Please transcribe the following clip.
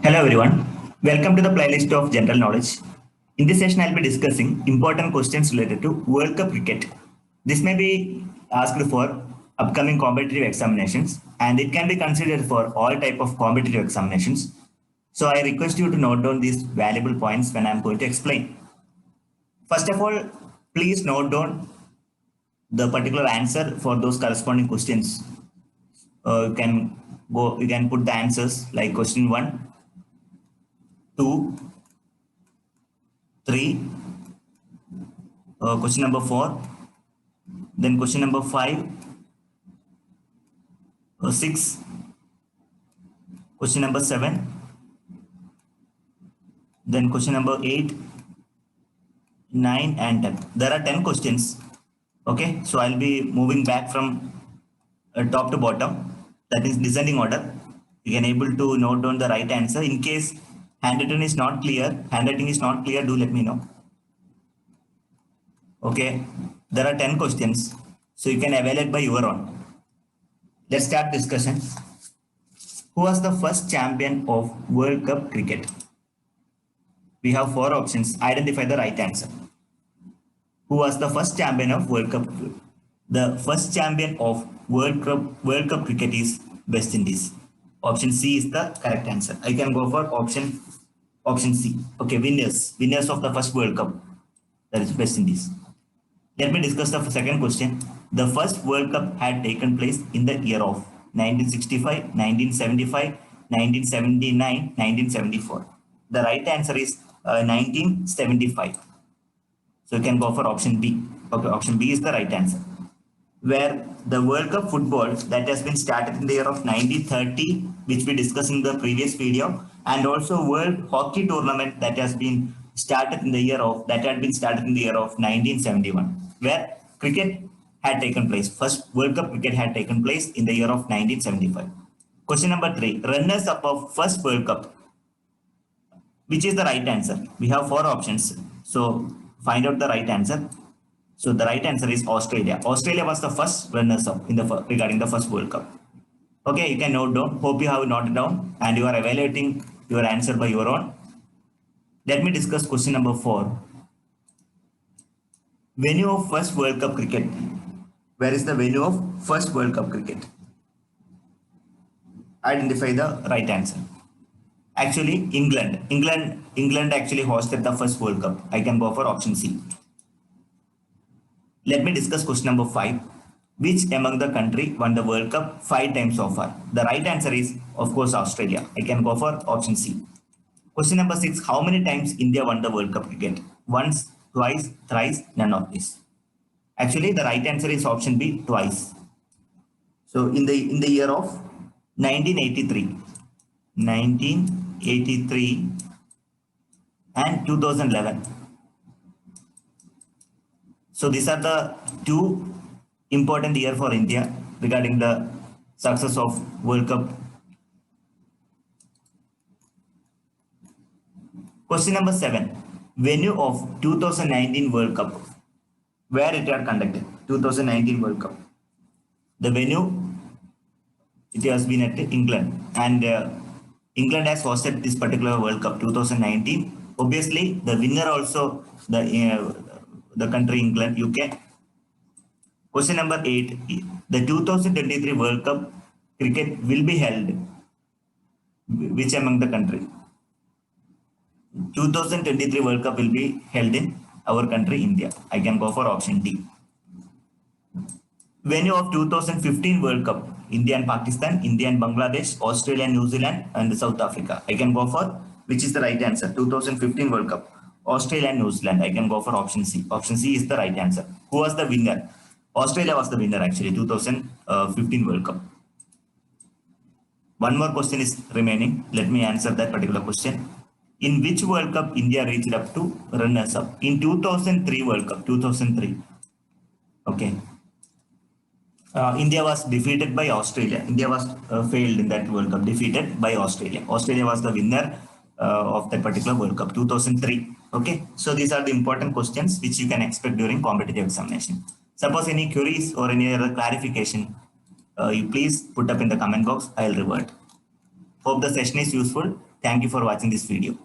Hello everyone, welcome to the playlist of general knowledge. In this session, I'll be discussing important questions related to World Cup cricket. This may be asked for upcoming competitive examinations and it can be considered for all type of competitive examinations. So I request you to note down these valuable points when I'm going to explain. First of all, please note down the particular answer for those corresponding questions. You can put the answers like question 1, 2, 3, question number 4, then question number 5, 6, question number 7, then question number 8, 9 and 10. There are 10 questions. Okay, so I'll be moving back from top to bottom, that is descending order. You can able to note down the right answer. In case handwriting is not clear, do let me know. Okay, there are 10 questions, so you can evaluate by your own. Let's start discussion. Who was the first champion of World Cup cricket? We have 4 options. Identify the right answer. Who was the first champion of World Cup? The first champion of World Cup cricket is West Indies. Option C is the correct answer. I can go for option C. Okay, winners of the first World Cup. That is West Indies. Let me discuss the second question. The first World Cup had taken place in the year of 1965, 1975, 1979, 1974. The right answer is 1975. So you can go for option B. Okay, option B is the right answer. Where the World Cup football that has been started in the year of 1930, which we discussed in the previous video, and also World Hockey Tournament that has been started in the year of 1971, where cricket had taken place. First World Cup cricket had taken place in the year of 1975. Question number 3. Runners up of first World Cup. Which is the right answer? We have 4 options. So find out the right answer. So the right answer is Australia. Australia was the first runners up in regarding the first World Cup. Okay, you can note down. Hope you have noted down and you are evaluating your answer by your own. Let me discuss question number 4. Venue of first World Cup cricket. Where is the venue of first World Cup cricket? Identify the right answer. Actually, England actually hosted the first World Cup. I can go for option C. Let me discuss question number 5. Which among the country won the World Cup 5 times so far? The right answer is, of course, Australia. I can go for option C. Question number 6. How many times India won the World Cup cricket? Once, twice, thrice, none of this. Actually, the right answer is option B, twice. So in the year of 1983 and 2011. So these are the 2 important years for India regarding the success of World Cup. Question number 7. Venue of 2019 World Cup. Where it had conducted? 2019 World Cup. The venue, it has been at England, and England has hosted this particular World Cup 2019. Obviously, the winner also the country England, UK. Question number 8. The 2023 World Cup cricket will be held. Which among the country? 2023 World Cup will be held in our country, India. I can go for option D. Venue of 2015 World Cup. India and Pakistan, India and Bangladesh, Australia and New Zealand, and South Africa. I can go for which is the right answer? 2015 World Cup. Australia and New Zealand. I can go for option C. Option C is the right answer. Who was the winner? Australia was the winner actually, 2015 World Cup. One more question is remaining. Let me answer that particular question. In which World Cup India reached up to runners up? In 2003 World Cup, 2003. Okay. India was defeated by Australia. India was failed in that World Cup, defeated by Australia. Australia was the winner of that particular World Cup, 2003. Okay, so these are the important questions which you can expect during competitive examination. Suppose any queries or any other clarification, you please put up in the comment box. I'll revert. Hope the session is useful. Thank you for watching this video.